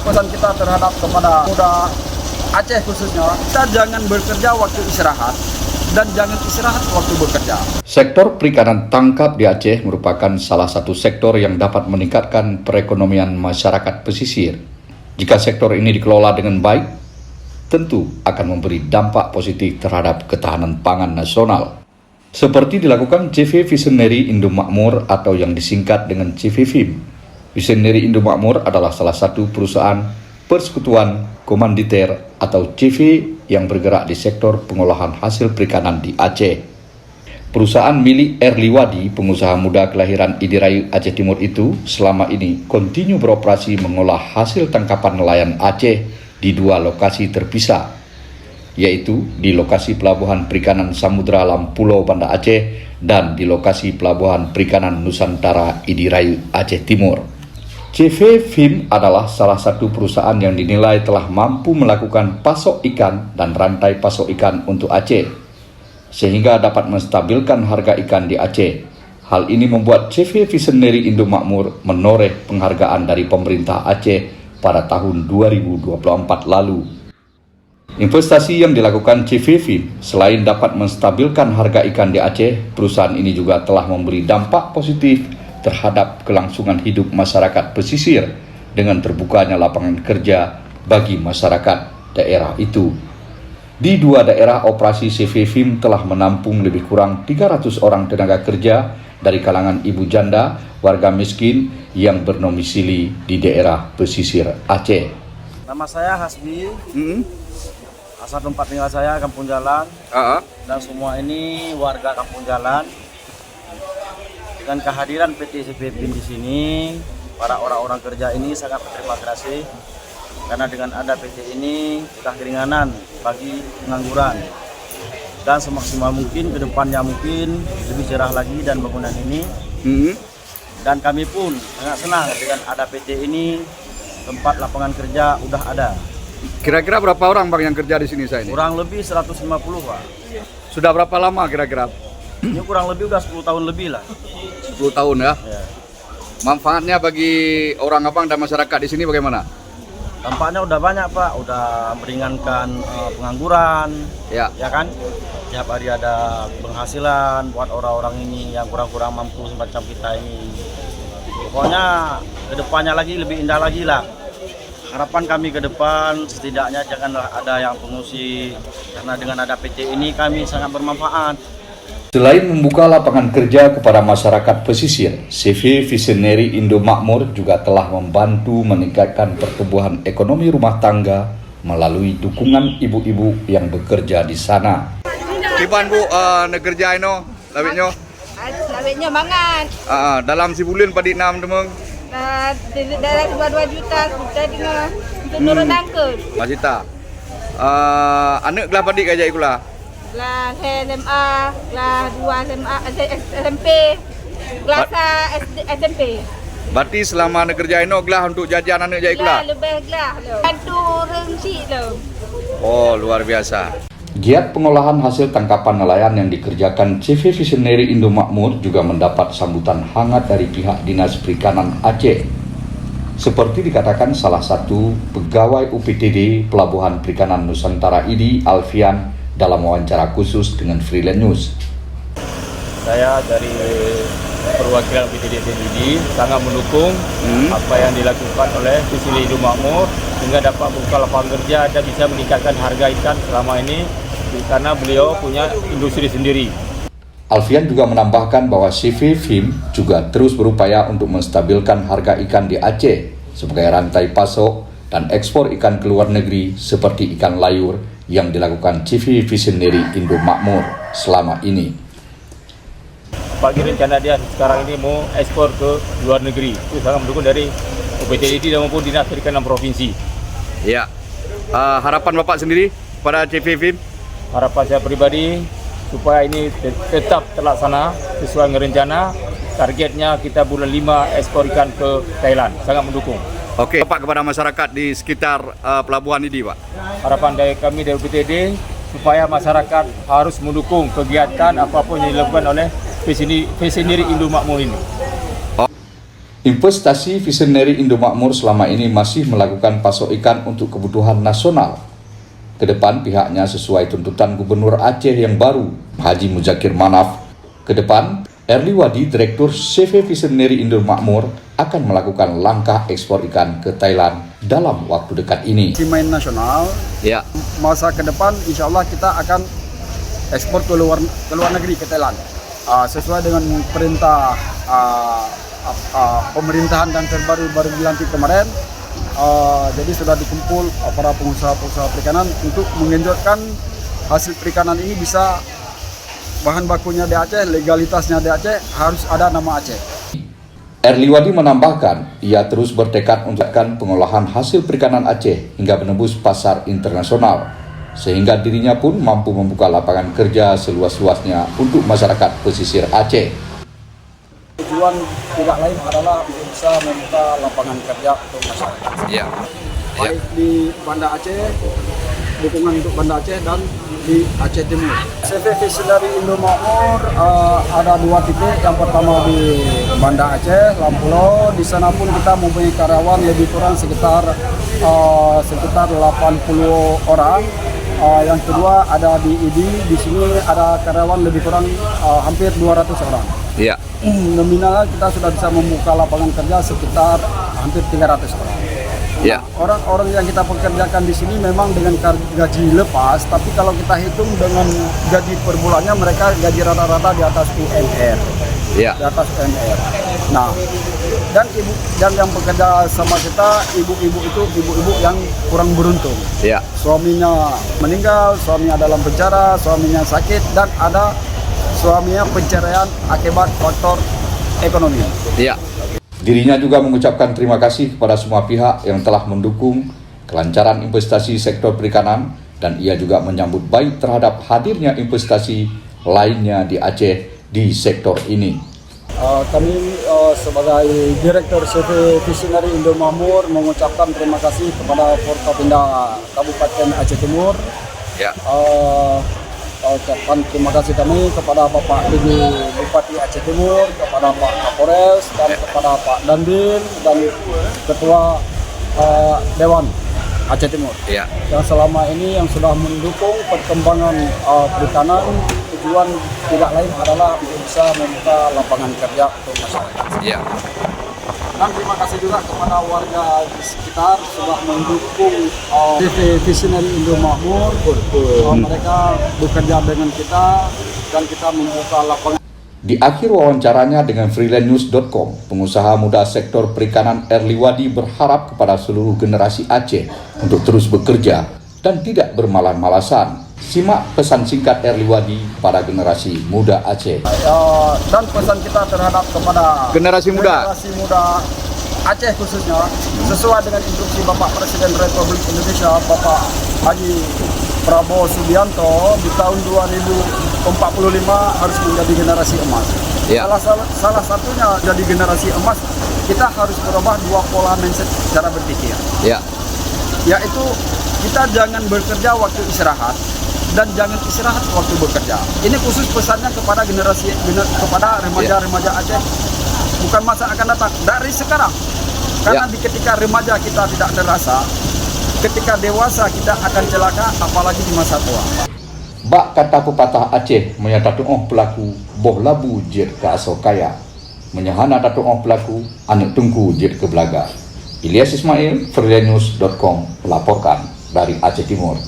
Pesan kita terhadap kepada muda Aceh khususnya, kita jangan bekerja waktu istirahat dan jangan istirahat waktu bekerja. Sektor perikanan tangkap di Aceh merupakan salah satu sektor yang dapat meningkatkan perekonomian masyarakat pesisir. Jika sektor ini dikelola dengan baik, tentu akan memberi dampak positif terhadap ketahanan pangan nasional. Seperti dilakukan CV Visionary Indo Makmur atau yang disingkat dengan CVFIM. Visionary Indo Makmur adalah salah satu perusahaan persekutuan komanditer atau CV yang bergerak di sektor pengolahan hasil perikanan di Aceh. Perusahaan milik Erliwadi, pengusaha muda kelahiran Idirayu Aceh Timur itu, selama ini kontinu beroperasi mengolah hasil tangkapan nelayan Aceh di dua lokasi terpisah, yaitu di lokasi pelabuhan perikanan Samudra Alam Pulau Banda Aceh dan di lokasi pelabuhan perikanan Nusantara Idirayu Aceh Timur. CV Film adalah salah satu perusahaan yang dinilai telah mampu melakukan pasok ikan dan rantai pasok ikan untuk Aceh, sehingga dapat menstabilkan harga ikan di Aceh. Hal ini membuat CV Visionary Indo Makmur menoreh penghargaan dari pemerintah Aceh pada tahun 2024 lalu. Investasi yang dilakukan CV Film selain dapat menstabilkan harga ikan di Aceh, perusahaan ini juga telah memberi dampak positif terhadap kelangsungan hidup masyarakat pesisir dengan terbukanya lapangan kerja bagi masyarakat daerah itu. Di dua daerah operasi CV Film telah menampung lebih kurang 300 orang tenaga kerja dari kalangan ibu janda, warga miskin yang bernomisili di daerah pesisir Aceh. Nama saya Hasbi, asal tempat tinggal saya Kampung Jalan, dan semua ini warga Kampung Jalan. Dengan kehadiran PT CV Film di sini, para orang-orang kerja ini sangat berterima kasih karena dengan ada PT ini kita keringanan bagi pengangguran, dan semaksimal mungkin ke depannya mungkin lebih cerah lagi dan bangunan ini. Dan kami pun sangat senang dengan ada PT ini, tempat lapangan kerja udah ada. Kira-kira berapa orang Bang yang kerja di sini ini? Kurang lebih 150 Pak. Sudah berapa lama kira-kira? Ini kurang lebih udah 10 tahun lebih lah. 10 tahun ya? Ya. Manfaatnya bagi orang Abang dan masyarakat di sini bagaimana? Dampaknya udah banyak Pak, udah meringankan pengangguran, Ya. ya kan? Tiap hari ada penghasilan buat orang-orang ini yang kurang-kurang mampu semacam kita ini. Pokoknya kedepannya lagi lebih indah lagi lah. Harapan kami ke depan setidaknya janganlah ada yang pengungsi, karena dengan ada PT ini kami sangat bermanfaat. Selain membuka lapangan kerja kepada masyarakat pesisir, CV Visionary Indo Makmur juga telah membantu meningkatkan pertumbuhan ekonomi rumah tangga melalui dukungan ibu-ibu yang bekerja di sana. Kiban Bu, kerja ini, lawitnya? Lawitnya mangan. Dalam sebulan pada 6 demeng? Dalam 2 juta kita dengan untuk nurun tangkut. Masih tak? Anak gelah pada kerja ikulah? Kelas SMA, kelas 2 SMA, SMP, kelas SMP. Berarti selama anak kerja ini gelah untuk jajan anak jaya ikulah? Lebih gelah. Bantu rengsi lo. Oh, luar biasa. Giat pengolahan hasil tangkapan nelayan yang dikerjakan CV Visionary Indo Makmur juga mendapat sambutan hangat dari pihak Dinas Perikanan Aceh. Seperti dikatakan salah satu pegawai UPTD Pelabuhan Perikanan Nusantara ID, Alfian, dalam wawancara khusus dengan Freelance News. Saya dari perwakilan UPTD sendiri sangat mendukung apa yang dilakukan oleh Visionary Indo Makmur sehingga dapat membuka lapangan kerja dan bisa meningkatkan harga ikan selama ini karena beliau punya industri sendiri. Alfian juga menambahkan bahwa CV Film juga terus berupaya untuk menstabilkan harga ikan di Aceh sebagai rantai pasok dan ekspor ikan ke luar negeri seperti ikan layur yang dilakukan CV Visionary Indo Makmur selama ini. Bagi rencana dia sekarang ini mau ekspor ke luar negeri, itu sangat mendukung dari UPTD dan maupun Dinas Perikanan Provinsi. Ya. Harapan Bapak sendiri pada CV Film? Harapan saya pribadi supaya ini tetap terlaksana sesuai dengan rencana. Targetnya kita bulan 5 ekspor ikan ke Thailand. Sangat mendukung. Oke, Bapak kepada masyarakat di sekitar pelabuhan ini, Pak. Harapan dari kami dari UPTD supaya masyarakat harus mendukung kegiatan apapun yang dilakukan oleh Visionary Indo Makmur ini. Investasi Visionary Indomakmur selama ini masih melakukan pasok ikan untuk kebutuhan nasional. Kedepan pihaknya sesuai tuntutan Gubernur Aceh yang baru, Haji Muzakir Manaf. Kedepan, Erliwadi, Direktur CV Visionary Indomakmur, akan melakukan langkah ekspor ikan ke Thailand dalam waktu dekat ini. Main nasional, Ya. masa ke depan insya Allah kita akan ekspor ke luar negeri, ke Thailand. Sesuai dengan perintah pemerintahan dan terbaru dilantik kemarin, jadi sudah dikumpul para pengusaha-pengusaha perikanan untuk menggenjotkan hasil perikanan ini bisa bahan bakunya di Aceh, legalitasnya di Aceh, harus ada nama Aceh. Erliwadi menambahkan, ia terus bertekad menjalankan pengolahan hasil perikanan Aceh hingga menembus pasar internasional, sehingga dirinya pun mampu membuka lapangan kerja seluas-luasnya untuk masyarakat pesisir Aceh. Tujuan tidak lain adalah untuk bisa membuka lapangan kerja untuk masyarakat. Ya. Baik di Banda Aceh, dukungan untuk Banda Aceh dan di Aceh Timur. CV Visionary Indomakmur ada 2 titik. Yang pertama di Banda Aceh, Lampulo. Di sana pun kita mempunyai karyawan lebih kurang sekitar 80 orang. Yang kedua ada di IDI. Di sini ada karyawan lebih kurang hampir 200 orang. Ya. Nominalnya kita sudah bisa membuka lapangan kerja sekitar hampir 300 orang. Ya. Orang-orang yang kita pekerjakan di sini memang dengan gaji lepas, tapi kalau kita hitung dengan gaji per bulannya, mereka gaji rata-rata di atas UMR. Ya. Di atas UMR. Nah, dan yang bekerja sama kita, ibu-ibu itu ibu-ibu yang kurang beruntung. Ya. Suaminya meninggal, suaminya dalam penjara, suaminya sakit, dan ada suaminya penceraian akibat faktor ekonomi. Ya. Dirinya juga mengucapkan terima kasih kepada semua pihak yang telah mendukung kelancaran investasi sektor perikanan, dan ia juga menyambut baik terhadap hadirnya investasi lainnya di Aceh di sektor ini. Kami sebagai Direktur CV Visionary Indomakmur mengucapkan terima kasih kepada Forkopimda Kabupaten Aceh Timur. Ya. Ucapkan terima kasih kami kepada Bapak Ibu Bupati Aceh Timur, kepada Pak Kapolres, dan kepada Pak Dandim dan Ketua Dewan Aceh Timur. Ya. Yang selama ini yang sudah mendukung perkembangan perikanan. Tujuan tidak lain adalah untuk bisa membuka lapangan kerja untuk masyarakat. Ya. Dan terima kasih juga kepada warga di sekitar sudah mendukung CV Visionary Indomakmur. Mereka bekerja dengan kita dan kita membuka lapangan. Di akhir wawancaranya dengan freelancenews.com, pengusaha muda sektor perikanan Erliwadi berharap kepada seluruh generasi Aceh untuk terus bekerja dan tidak bermalas-malasan. Simak pesan singkat Erliwadi pada generasi muda Aceh. Dan pesan kita terhadap kepada Generasi muda Aceh khususnya, sesuai dengan instruksi Bapak Presiden Republik Indonesia Bapak Haji Prabowo Subianto, di tahun 2045 harus menjadi generasi emas. Ya. Salah satunya jadi generasi emas, kita harus berubah 2 pola mindset cara berpikir. Ya. Yaitu kita jangan bekerja waktu istirahat dan jangan istirahat waktu bekerja. Ini khusus pesannya kepada kepada remaja-remaja Aceh, bukan masa akan datang, dari sekarang. Karena ketika remaja kita tidak terasa, ketika dewasa kita akan celaka, apalagi di masa tua. Bak kata pepatah Aceh menyatakan pelaku boh labu jet ke asal kaya, menyahana tatuong pelaku anak tungku jet ke belaga. Ilyas Ismail, freelancenews.com melaporkan dari Aceh Timur.